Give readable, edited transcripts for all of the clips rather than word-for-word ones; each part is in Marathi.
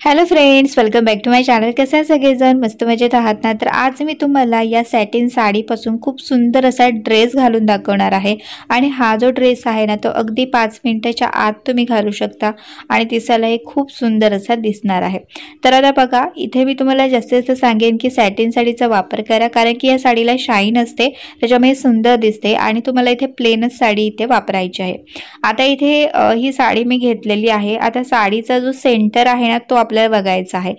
Hello friends, welcome back to my channel. कसे आहे सगळेजण? मस्त मजेत आहात ना? तर आज मी तुम्हाला या सॅटिन साडीपासून खूप सुंदर असा ड्रेस घालून दाखवणार आहे. आणि हा जो ड्रेस आहे ना, तो अगदी 5 मिनिटाच्या आत तुम्ही घालू शकता आणि दिसायलाही खूप सुंदर असा दिसणार आहे. तर आता बघा, इथे मी तुम्हाला जास्तीत जास्त सांगेन की सॅटिन साडीचा वापर करा, कारण की या साडीला शाईन असते, त्याच्यामुळे सुंदर दिसते. आणि तुम्हाला इथे प्लेनच साडी इथे वापरायची आहे. आता इथे ही साडी मी घेतलेली आहे. आता साडीचा जो सेंटर आहे ना, तो आपल्याला बघायचा आहे.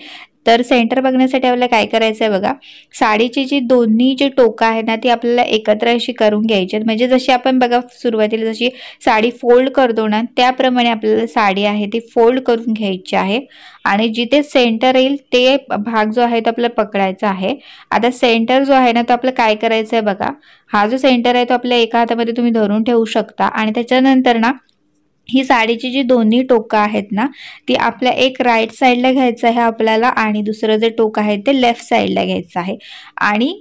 तर सेंटर बघण्यासाठी आपल्याला काय करायचं आहे बघा, साडीची जी दोन्ही जी टोकं आहे ना, ती आपल्याला एकत्र अशी करून घ्यायची आहेत. म्हणजे जशी आपण बघा सुरुवातीला जशी साडी फोल्ड करतो ना, त्याप्रमाणे आपल्याला साडी आहे ती फोल्ड करून घ्यायची आहे. आणि जिथे सेंटर येईल ते भाग जो आहे तो आपल्याला पकडायचा आहे. आता सेंटर जो आहे ना, तो आपल्याला काय करायचं आहे बघा, हा जो सेंटर आहे तो आपल्या एका हातामध्ये तुम्ही धरून ठेवू शकता. आणि त्याच्यानंतर ना, ही साडीची जी दोन्ही टोकं आहेत ना, ती आपल्या एक राईट साईडला घ्यायचं आहे आपल्याला, आणि दुसरं जे टोक आहे ते लेफ्ट साईडला घ्यायचं आहे. आणि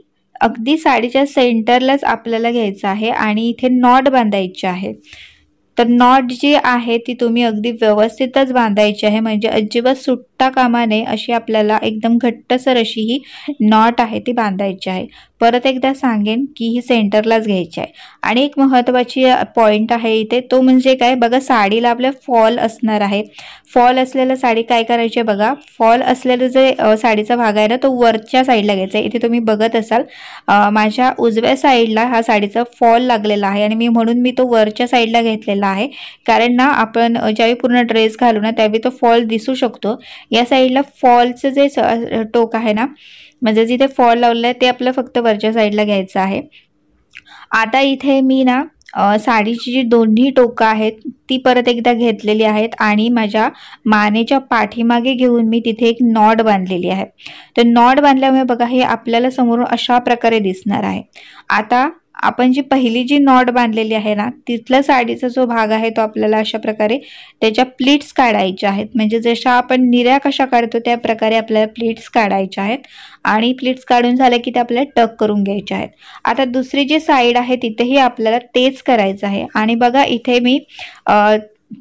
अगदी साडीच्या सेंटरलाच आपल्याला घ्यायचं आहे आणि इथे नॉट बांधायची आहे. तर नॉट जी आहे ती तुम्ही अगदी व्यवस्थितच बांधायची आहे, म्हणजे अजिबात सुट्टा कामा नये, अशी आपल्याला एकदम घट्टसर अशी ही नॉट आहे ती बांधायची आहे. परत एकदा सांगेन की ही सेंटरलाच घ्यायची आहे. आणि एक महत्त्वाची पॉइंट आहे इथे, तो म्हणजे काय बघा, साडीला आपल्या फॉल असणार आहे. फॉल असलेलं साडी काय करायची बघा, फॉल असलेलं जे साडीचा भाग आहे ना, तो वरच्या साईडला घ्यायचा आहे. इथे तुम्ही बघत असाल माझ्या उजव्या साईडला हा साडीचा फॉल लागलेला आहे, आणि म्हणून मी तो वरच्या साईडला घेतलेला आहे. कारण ना, आपण ज्यावेळी पूर्ण ड्रेस घालू ना, त्यावेळी तो फॉल दिसू शकतो. या साईडला फॉलचं जे टोक आहे ना, म्हणजे जिथे फॉल लावलेलं आहे ते आपलं फक्त वरच्या साईडला घ्यायचं आहे. आता इथे मी ना साडीची जी दोन्ही टोकं आहेत ती परत एकदा घेतलेली आहेत, आणि माझ्या मानेच्या पाठीमागे घेऊन मी तिथे एक नॉट बांधलेली आहे. तर नॉट बांधल्यामुळे बघा, हे आपल्याला समोरून अशा प्रकारे दिसणार आहे. आता आपण जी पहिली जी नॉट बांधलेली आहे ना, तिथला साडीचा जो भाग आहे तो आपल्याला अशा प्रकारे त्याच्या प्लीट्स काढायच्या आहेत. म्हणजे जशा आपण निऱ्या कशा काढतो त्या प्रकारे आपल्याला प्लीट्स काढायच्या आहेत. आणि प्लीट्स काढून झाल्या की ते आपल्याला टक करून घ्यायच्या आहेत. आता दुसरी जी साईड आहे तिथेही आपल्याला तेच करायचं आहे. आणि बघा, इथे मी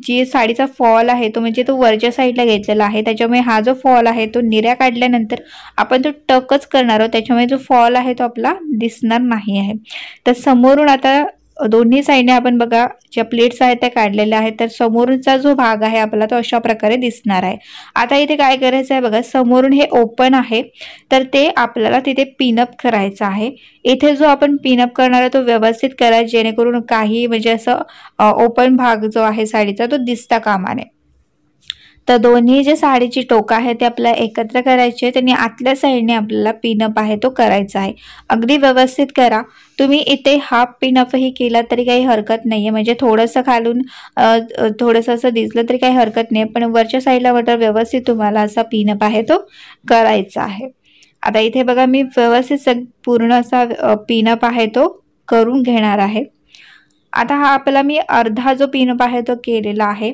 जी साडीचा फॉल आहे तो म्हणजे तो वरच्या साईडला घेतलेला आहे, त्याच्यामुळे हा जो फॉल आहे तो निऱ्या काढल्यानंतर आपण तो टकच करणार आहोत, त्याच्यामुळे जो फॉल आहे तो आपला दिसणार नाही आहे. तर समोरून आता दोन्ही साईडने आपण बघा ज्या प्लेट्स आहेत त्या काढलेल्या आहेत, तर समोरचा जो भाग आहे आपला तो अशा प्रकारे दिसणार आहे. आता इथे काय करायचं आहे बघा, समोरून हे ओपन आहे, तर ते आपल्याला तिथे पिनअप करायचं आहे. इथे जो आपण पिनअप करणार आहे तो व्यवस्थित करा, जेणेकरून काही म्हणजे असं ओपन भाग जो आहे साडीचा तो दिसता कामा नये. तर दोन्ही जे साडीची टोकं आहे ते आपल्याला एकत्र करायची आहेत, आणि आतल्या साईडने आपल्याला पिनअप आहे तो करायचा आहे. अगदी व्यवस्थित करा. तुम्ही इथे हाफ पिनअपही केला तरी काही हरकत नाही आहे, म्हणजे थोडंसं खालून थोडंसं असं दिसलं तरी काही हरकत नाही, पण वरच्या साईडला मात्र व्यवस्थित तुम्हाला असा पिनअप आहे तो करायचा आहे. आता इथे बघा, मी व्यवस्थित पूर्ण असा पिनअप आहे तो करून घेणार आहे. आता हा आपला मी अर्धा जो पिनअप आहे तो केलेला आहे.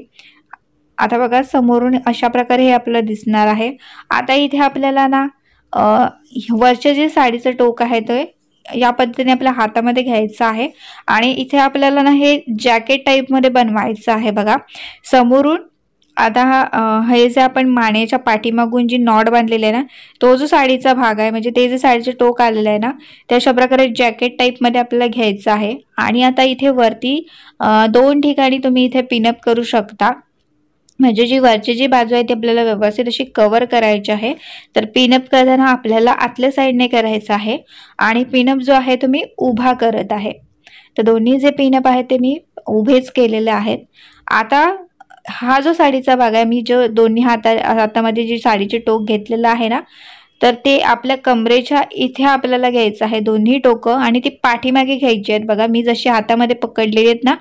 आता बघा, समोरून अशा प्रकारे हे आपलं दिसणार आहे. आता इथे आपल्याला ना वरचे जे साडीचं टोक आहे ते या पद्धतीने आपल्या हातामध्ये घ्यायचं आहे. आणि इथे आपल्याला ना हे जॅकेट टाईपमध्ये बनवायचं आहे बघा, समोरून. आता हे जे आपण मानेच्या पाठीमागून जी नॉट बांधलेली आहे ना, तो जो साडीचा भाग आहे, म्हणजे ते जे साडीचे टोक आलेलं आहे ना, ते अशा प्रकारे जॅकेट टाईपमध्ये आपल्याला घ्यायचं आहे. आणि आता इथे वरती 2 ठिकाणी तुम्ही इथे पिनअप करू शकता, म्हणजे जी वरची जी बाजू आहे ती आपल्याला व्यवस्थित अशी कव्हर करायची आहे. तर पिनअप करताना आपल्याला आतल्या साईडने करायचं आहे, आणि पिनअप जो आहे तो मी उभा करत आहे. तर दोन्ही जे पिनअप आहेत ते मी उभेच केलेले आहेत. आता हा जो साडीचा भाग आहे, मी जो दोन्ही हातामध्ये जी साडीचे टोक घेतलेलं आहे ना, तर ते आपल्या कमरेच्या इथे आपल्याला घ्यायचं आहे दोन्ही टोकं, आणि ती पाठीमागे घ्यायची आहेत. बघा, मी जशी हातामध्ये पकडलेली आहेत ना,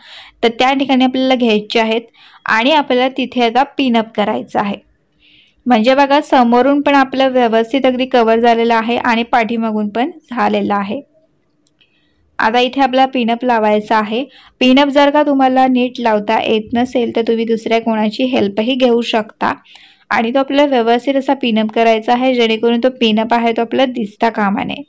तर त्या ठिकाणी आपल्याला घ्यायची आहेत, आणि आपल्याला तिथे आता पिनअप करायचं आहे. म्हणजे बघा, समोरून पण आपलं व्यवस्थित अगदी कव्हर झालेलं आहे, आणि पाठीमागून पण झालेलं आहे. आता इथे आपला पिनअप लावायचा आहे. पिनअप जर का तुम्हाला नीट लावता येत नसेल तर तुम्ही दुसऱ्या कोणाची हेल्पही घेऊ शकता, आणि तो आपल्याला व्यवस्थित असा पिनअप करायचा आहे, जेणेकरून तो पिनअप आहे तो आपल्याला दिसता कामा नये.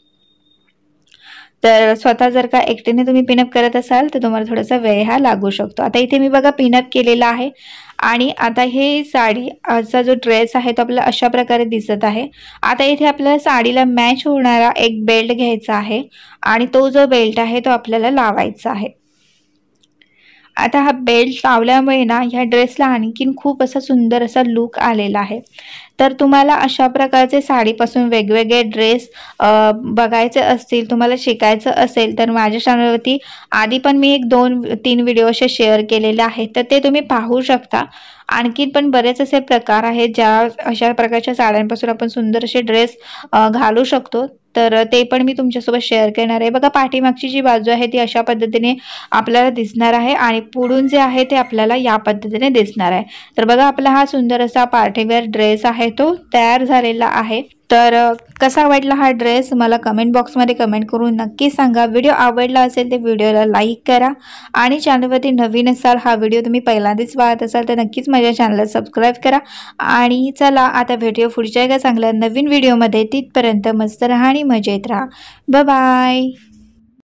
तर स्वतः जर का एकटीने तुम्ही पिनअप करत असाल तर तुम्हाला थोडासा वेळ हा लागू शकतो। आता इथे मी बघा पिनअप केलेला आहे आणि आता हे साडीचा जो ड्रेस आहे तो आपल्याला अशा प्रकारे दिसत आहे। आता इथे आपल्याला साडीला मॅच होणारा एक बेल्ट घ्यायचा आहे आणि तो जो बेल्ट आहे तो आपल्याला लावायचा आहे। आता हा बेल्ट लावल्यामुळे ना ह्या ड्रेसला आणखीन खूप असा सुंदर असा लुक आलेला आहे। तर तुम्हाला अशा प्रकारचे साडीपासून वेगवेगळे ड्रेस बघायचे असतील, तुम्हाला शिकायचं असेल तर माझ्या चॅनलवरती आधी पण मी 1-2-3 व्हिडिओ असे शेअर केलेले आहेत, तर ते तुम्ही पाहू शकता। आणखीन पण बरेच असे प्रकार आहेत ज्या अशा प्रकारच्या साड्यांपासून आपण सुंदर असे ड्रेस घालू शकतो, तर ते पण मी तुमच्यासोबत शेअर करणार आहे। बघा पाठीमागची जी बाजू आहे ती अशा पद्धतीने आपल्याला दिसणार आहे आणि पुढून जे आहे ते आपल्याला या पद्धतीने दिसणार आहे। तर बघा आपला हा सुंदर असा पार्टीवेअर ड्रेस आहे तो तयार झालेला आहे। तर कसा वाटला हा ड्रेस मला कमेंट बॉक्समध्ये कमेंट करून नक्की सांगा। व्हिडिओ आवडला असेल तर व्हिडिओला लाईक करा आणि चॅनलवरती नवीन असाल, हा व्हिडिओ तुम्ही पहिल्यांदाच पाहत असाल तर नक्कीच माझ्या चॅनलला सबस्क्राईब करा। आणि चला आता व्हिडिओ पुढच्या एका चांगल्या नवीन व्हिडिओमध्ये, तिथपर्यंत मस्त राहा आणि मजेत राहा। Bye bye.